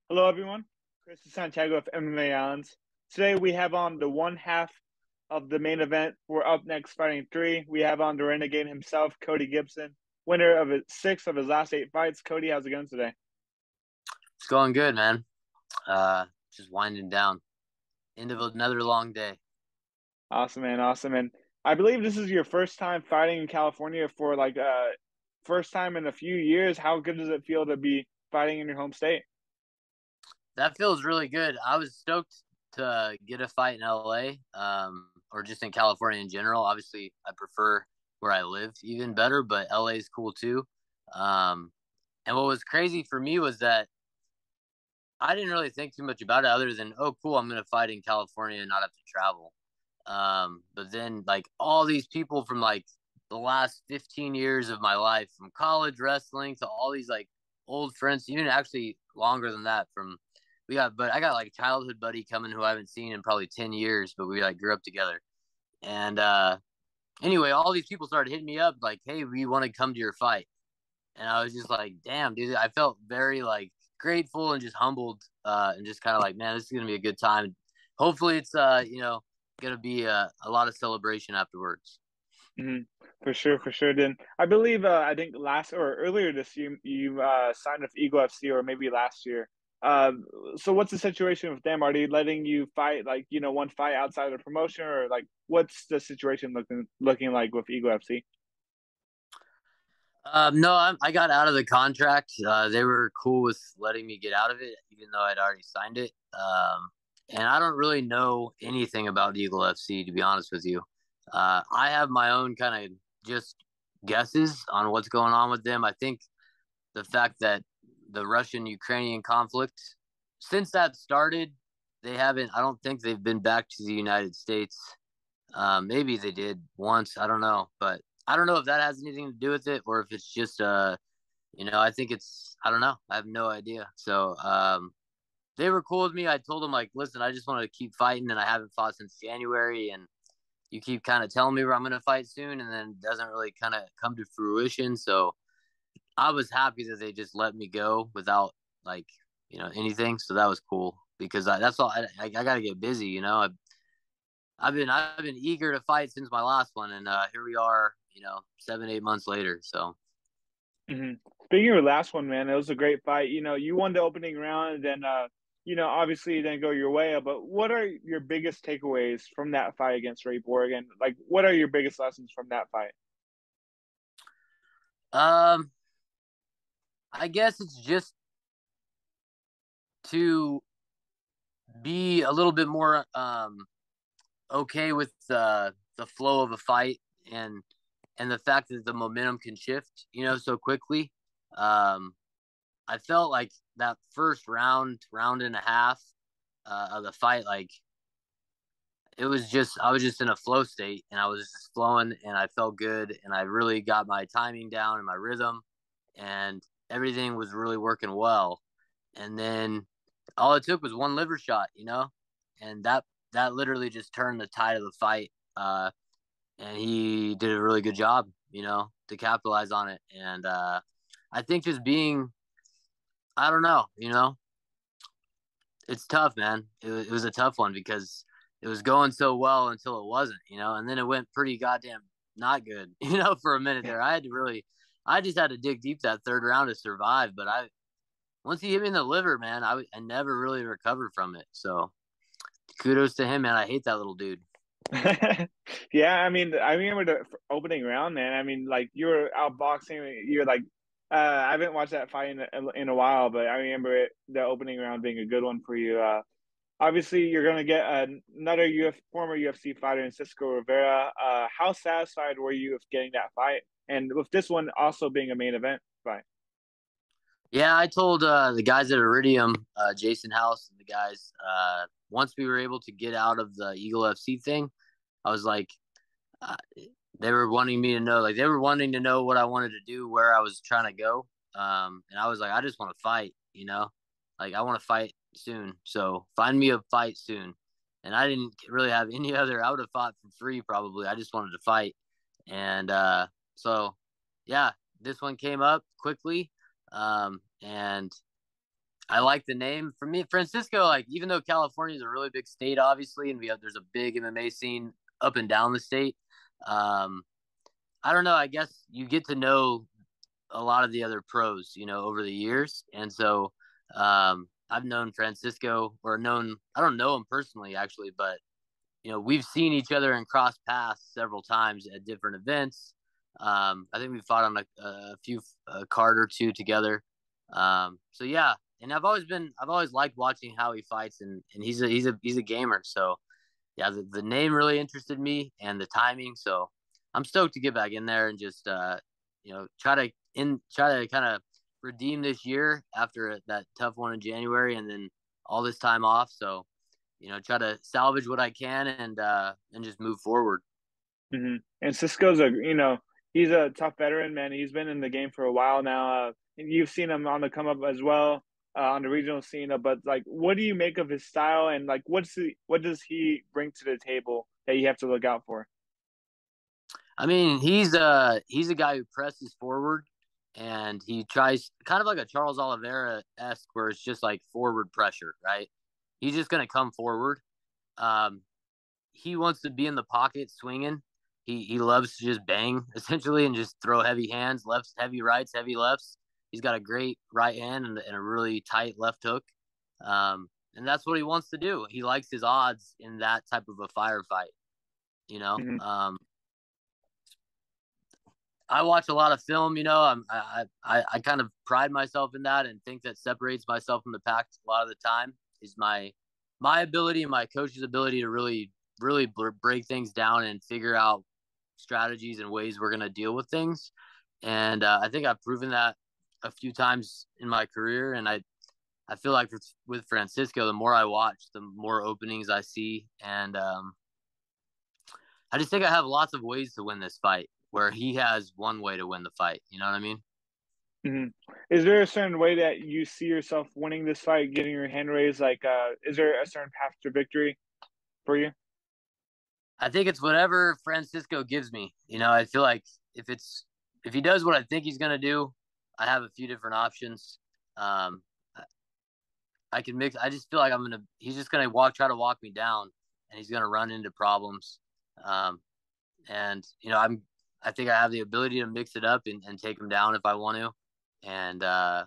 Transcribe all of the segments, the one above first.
Hello, everyone. Chris Santiago of MMA Islands. Today we have on the one half of the main event for Up Next Fighting 3. We have on the Renegade himself, Cody Gibson, winner of 6 of his last 8 fights. Cody, how's it going today? It's going good, man. Just winding down. End of another long day. Awesome, man. Awesome. And I believe this is your first time fighting in California for first time in a few years. How good does it feel to be fighting in your home state? That feels really good. I was stoked to get a fight in LA, or just in California in general. Obviously, I prefer where I live even better, but LA is cool too. And what was crazy for me was that I didn't really think too much about it other than, oh, cool, I'm going to fight in California and not have to travel. But then, like, all these people from, like, the last 15 years of my life, from college wrestling to all these, like, old friends, even actually longer than that but I got like a childhood buddy coming who I haven't seen in probably 10 years, but we like grew up together. And anyway, all these people started hitting me up like, hey, we want to come to your fight. And I was just like, damn, dude, I felt very like grateful and just humbled, and just kind of like, man, this is going to be a good time. Hopefully it's, going to be a lot of celebration afterwards. Mm-hmm. For sure. Then I believe I think last or earlier this year you signed with Eagle FC, or maybe last year. So what's the situation with them? Are they letting you fight one fight outside of the promotion, or like what's the situation looking like with Eagle FC? No, I got out of the contract. They were cool with letting me get out of it, even though I'd already signed it. And I don't really know anything about Eagle FC, to be honest with you. I have my own kind of just guesses on what's going on with them. I think the fact that the Russian-Ukrainian conflict, since that started, I don't think they've been back to the United States. Maybe they did once. I don't know. But I don't know if that has anything to do with it or if it's just, I think I don't know. I have no idea. So, they were cool with me. I told them, like, listen, I just want to keep fighting, and I haven't fought since January, and you keep kind of telling me where I'm going to fight soon, and then it doesn't really kind of come to fruition. So I was happy that they just let me go without, like, anything. So that was cool because that's all. I got to get busy. I've been eager to fight since my last one, and here we are. 7-8 months later. So. Mm-hmm. Speaking of your last one, man, it was a great fight. You won the opening round, and then obviously it didn't go your way. But what are your biggest takeaways from that fight against Ray Borg? And like, what are your biggest lessons from that fight? I guess it's just to be a little bit more okay with the flow of a fight, and the fact that the momentum can shift, so quickly. I felt like that first round and a half of the fight, like I was just in a flow state, and I was just flowing, and I felt good, and I really got my timing down and my rhythm, and everything was really working well. And then all it took was one liver shot, and that literally just turned the tide of the fight. And he did a really good job, to capitalize on it. And I think just I don't know, it's tough, man. It was a tough one because it was going so well until it wasn't, and then it went pretty goddamn not good, for a minute there. I just had to dig deep that third round to survive. But once he hit me in the liver, man, I never really recovered from it. So kudos to him, man. I hate that little dude. Yeah, I mean, I remember the opening round, man. I mean, like you were out boxing, you're like, I haven't watched that fight in a while, but I remember the opening round being a good one for you. Obviously, you're going to get another former UFC fighter in Cisco Rivera. How satisfied were you with getting that fight, and with this one also being a main event fight? Yeah, I told the guys at Iridium, Jason House and the guys, once we were able to get out of the Eagle FC thing, I was like, uh, they were wanting me to know, like they were wanting to know what I wanted to do, where I was trying to go. And I was like, I just want to fight, like I want to fight soon. So find me a fight soon. and I didn't really have any other. I would have fought for free probably. I just wanted to fight, and so yeah, this one came up quickly, and I like the name. For me, Francisco, like even though California is a really big state, obviously, and there's a big MMA scene up and down the state. Um, I don't know. I guess you get to know a lot of the other pros, over the years, and so I've known Francisco, or known. I don't know him personally, actually, but we've seen each other and crossed paths several times at different events. I think we fought on a few a card or two together. So yeah, and I've always liked watching how he fights, and he's a gamer. So yeah, the name really interested me and the timing. So I'm stoked to get back in there and just try to kind of redeem this year after that tough one in January, and then all this time off. So try to salvage what I can and just move forward. And Cisco's he's a tough veteran, man. He's been in the game for a while now. And you've seen him on the come up as well, on the regional scene. But like, what do you make of his style, and like, what does he bring to the table that you have to look out for? I mean, he's a guy who presses forward, and he tries kind of like a Charles Oliveira esque, where it's just like forward pressure, right? He's just gonna come forward. Um, he wants to be in the pocket swinging. He loves to just bang essentially and just throw heavy hands, lefts, heavy rights, heavy lefts. He's got a great right hand and a really tight left hook. And that's what he wants to do. He likes his odds in that type of a firefight. You know, Mm-hmm. I watch a lot of film. I kind of pride myself in that and think that separates myself from the pack a lot of the time is my ability and my coach's ability to really break things down and figure out strategies and ways we're going to deal with things. And I think I've proven that a few times in my career. And I feel like with Francisco, the more I watch, the more openings I see. And I just think I have lots of ways to win this fight where he has one way to win the fight. You know what I mean? Mm-hmm. Is there a certain way that you see yourself winning this fight, getting your hand raised? Like, is there a certain path to victory for you? I think it's whatever Francisco gives me. I feel like if he does what I think he's gonna do, I have a few different options. Um, I can mix. I just feel like he's just gonna try to walk me down, and he's gonna run into problems. Um, and I think I have the ability to mix it up and take him down if I want to. And I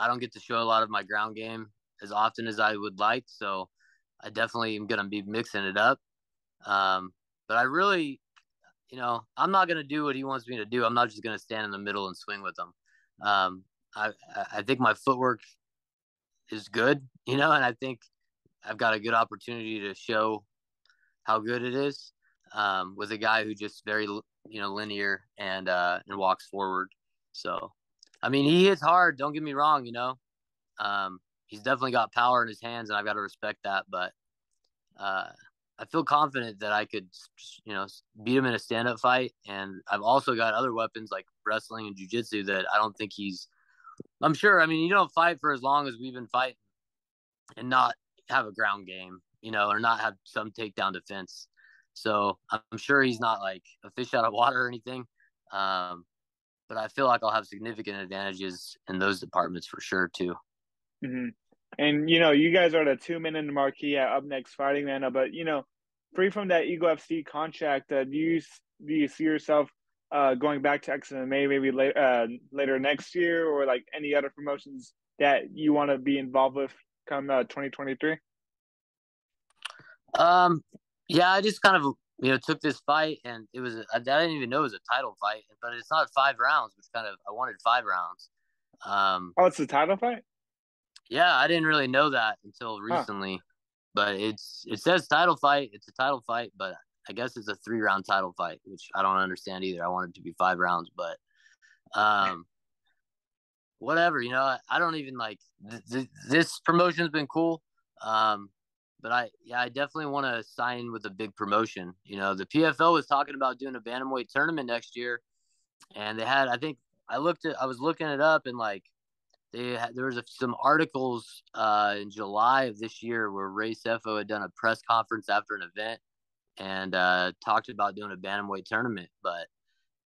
don't get to show a lot of my ground game as often as I would like, so I definitely am gonna be mixing it up. Um, but I really, I'm not gonna do what he wants me to do. I'm not just gonna stand in the middle and swing with him. Um, I I think my footwork is good, and I think I've got a good opportunity to show how good it is with a guy who just very linear and walks forward. So, I mean, he hits hard. Don't get me wrong. He's definitely got power in his hands, and I've got to respect that. But uh, I feel confident that I could, beat him in a stand-up fight. And I've also got other weapons like wrestling and jujitsu that I don't think he's. I'm sure. I mean, you don't fight for as long as we've been fighting and not have a ground game, or not have some takedown defense. So I'm sure he's not like a fish out of water or anything. But I feel like I'll have significant advantages in those departments for sure too. Mm-hmm. And you guys are the 2 men in the marquee at Up Next Fighting Man. But free from that Eagle FC contract, do you see yourself going back to XMA maybe later next year, or like any other promotions that you want to be involved with come 2023? Um, yeah, I just kind of took this fight, and I didn't even know it was a title fight, but it's not 5 rounds, which kind of I wanted 5 rounds. Um, Oh, it's the title fight? yeah, I didn't really know that until Huh. recently, but it says title fight. It's a title fight, but I guess it's a 3 round title fight, which I don't understand either. I want it to be 5 rounds, but um, whatever. I don't even like this promotion's been cool. Um, but I definitely want to sign with a big promotion. The PFL was talking about doing a bantamweight tournament next year, and they had I think I was looking it up, and like there was some articles in July of this year where Ray Sefo had done a press conference after an event and talked about doing a bantamweight tournament, but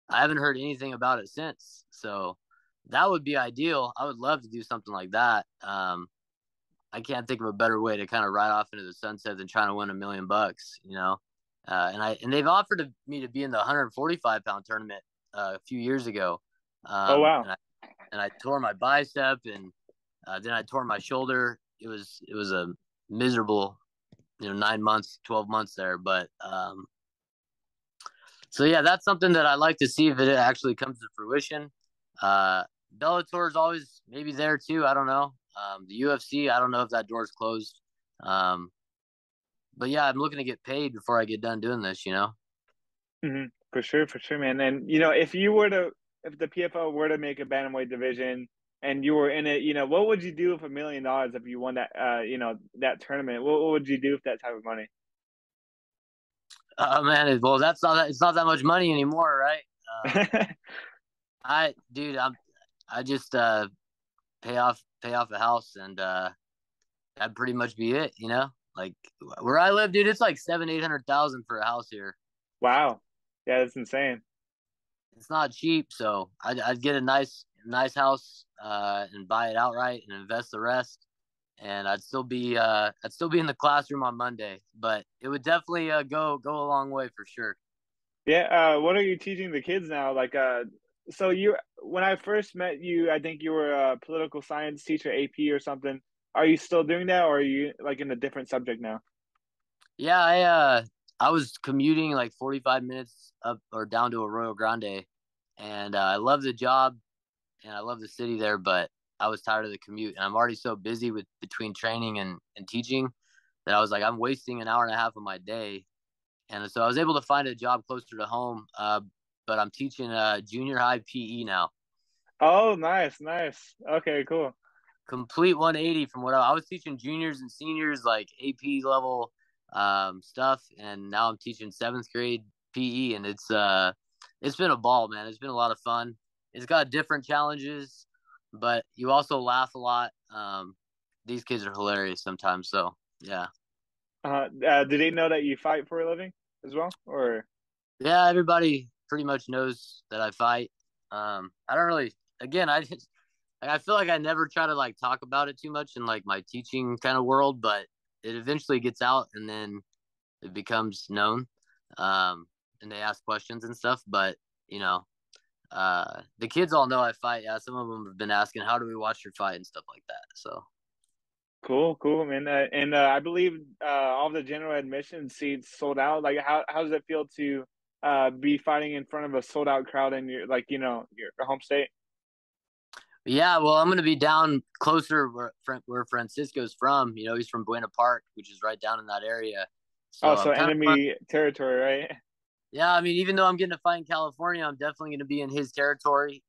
I haven't heard anything about it since. So that would be ideal. I would love to do something like that. I can't think of a better way to kind of ride off into the sunset than trying to win $1 million, you know. And they've offered me to be in the 145-pound tournament a few years ago, Oh wow. and I tore my bicep, and then I tore my shoulder. It was a miserable, 9 months, 12 months there. But so yeah, that's something that I like to see if it actually comes to fruition. Bellator is always maybe there too. I don't know. The UFC, I don't know if that door's closed. But yeah, I'm looking to get paid before I get done doing this. Hmm. For sure, man. And if the PFL were to make a bantamweight division and you were in it, what would you do with $1 million if you won that, that tournament? What would you do with that type of money? Oh man, well it's not that much money anymore, right? Dude, I just pay off a house and that'd pretty much be it. Like where I live, dude, it's like 700,000-800,000 for a house here. Wow. Yeah, that's insane. It's not cheap, so I'd get a nice house and buy it outright and invest the rest. And I'd still be in the classroom on Monday, but it would definitely go a long way for sure. Yeah, what are you teaching the kids now? Like, so when I first met you, I think you were a political science teacher, AP or something. Are you still doing that, or are you like in a different subject now? Yeah, I was commuting like 45 minutes up or down to Arroyo Grande, and I love the job and I love the city there, but I was tired of the commute, and I'm already so busy with between training and teaching that I was like, I'm wasting an hour and a half of my day. And so I was able to find a job closer to home, but I'm teaching junior high PE now. Oh, nice, nice. Okay, cool. Complete 180 from what I was teaching juniors and seniors, like AP level stuff, and now I'm teaching seventh grade PE, and it's been a ball, man. It's been a lot of fun. It's got different challenges, but you also laugh a lot. These kids are hilarious sometimes, so yeah. Do they know that you fight for a living as well, or? Yeah, everybody pretty much knows that I fight. I don't really. Again, I feel like I never try to like talk about it too much in like my teaching kind of world, but it eventually gets out and then it becomes known. And they ask questions and stuff. But you know, the kids all know I fight. Yeah, some of them have been asking, "How do we watch your fight?" and stuff like that. So Cool, cool, man. And I believe all the general admission seats sold out. Like, how does it feel to be fighting in front of a sold out crowd in your your home state? yeah, well, I'm gonna be down closer where Francisco's from. He's from Buena Park, which is right down in that area. Oh, So so I'm kind of enemy territory, right? yeah. I mean, even though I'm getting to fight in California, I'm definitely going to be in his territory.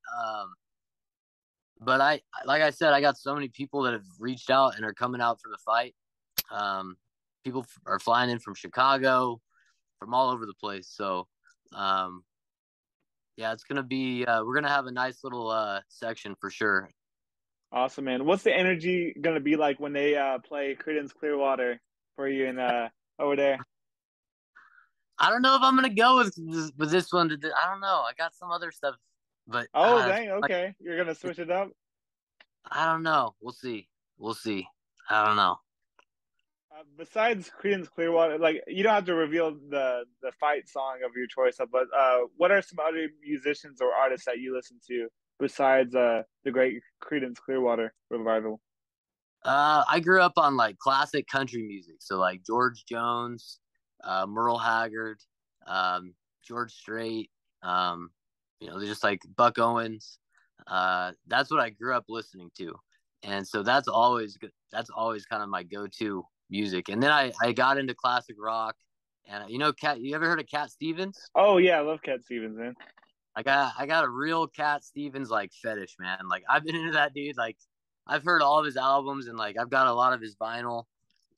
But like I said, I got so many people that have reached out and are coming out for the fight. Um, People are flying in from Chicago, from all over the place. So, um, yeah, it's gonna be. We're gonna have a nice little section for sure. Awesome, man. What's the energy gonna be like when they play Creedence Clearwater for you and over there? I don't know if I'm gonna go with this one. I don't know. I got some other stuff, but Oh, dang. Okay, you're gonna switch it up. I don't know. We'll see. We'll see. I don't know. Besides Creedence Clearwater, like you don't have to reveal the fight song of your choice, but what are some other musicians or artists that you listen to besides the great Creedence Clearwater revival? I grew up on like classic country music, so like George Jones, Merle Haggard, George Strait, just like Buck Owens. That's what I grew up listening to, and so that's always good. That's always kind of my go-to music. And then I got into classic rock, and Cat. You ever heard of Cat Stevens? Oh yeah, I love Cat Stevens, man. I got a real Cat Stevens like fetish, man. Like I've been into that dude. Like I've heard all of his albums and like I've got a lot of his vinyl.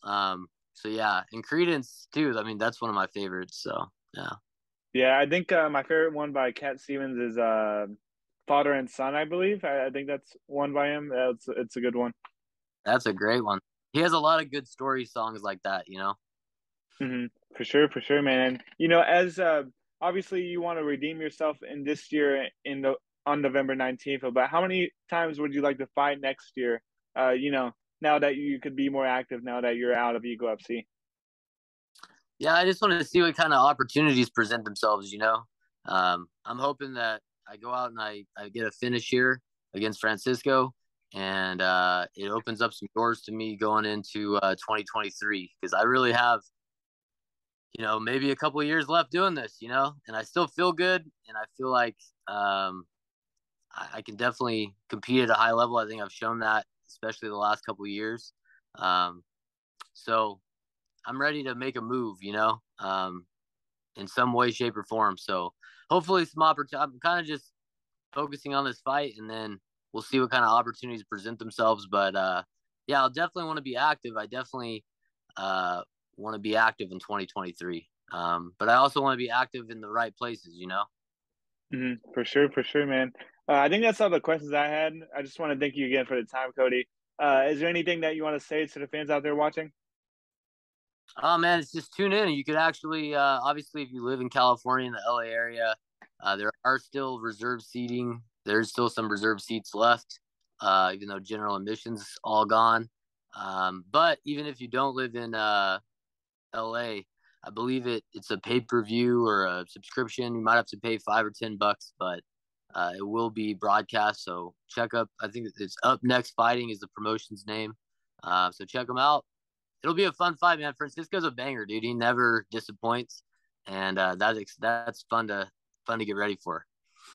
So yeah, and Credence too. I mean, that's one of my favorites. So yeah. Yeah, I think my favorite one by Cat Stevens is Father and Son, I believe. I think that's one by him. It's a good one. That's a great one. He has a lot of good story songs like that, you know? Hmm. For sure, man. And as obviously you want to redeem yourself in this year in the on November 19th. But how many times would you like to fight next year? Now that you could be more active, now that you're out of Eagle FC. Yeah, I just want to see what kind of opportunities present themselves, you know? I'm hoping that I go out and I get a finish here against Francisco, and it opens up some doors to me going into 2023 because I really have, maybe a couple of years left doing this, and I still feel good, and I feel like I can definitely compete at a high level. I think I've shown that, especially the last couple of years. Um, so I'm ready to make a move, in some way, shape, or form. So hopefully, some opportunity. I'm kind of just focusing on this fight, and then we'll see what kind of opportunities present themselves. But yeah, I'll definitely want to be active. I definitely want to be active in 2023. But I also want to be active in the right places, you know? For sure, man. I think that's all the questions I had. I just want to thank you again for the time, Cody. Is there anything that you want to say to the fans out there watching? Oh man, it's just tune in. You could actually, obviously, if you live in California in the LA area, there are still reserve seating. There's still some reserve seats left, even though general admissions all gone. But even if you don't live in LA, I believe it's a pay per view or a subscription. You might have to pay $5 or $10, but it will be broadcast. So check up. I think it's Up Next Fighting is the promotion's name. So check them out. It'll be a fun fight, man. Francisco's a banger, dude. He never disappoints, and that's fun to get ready for.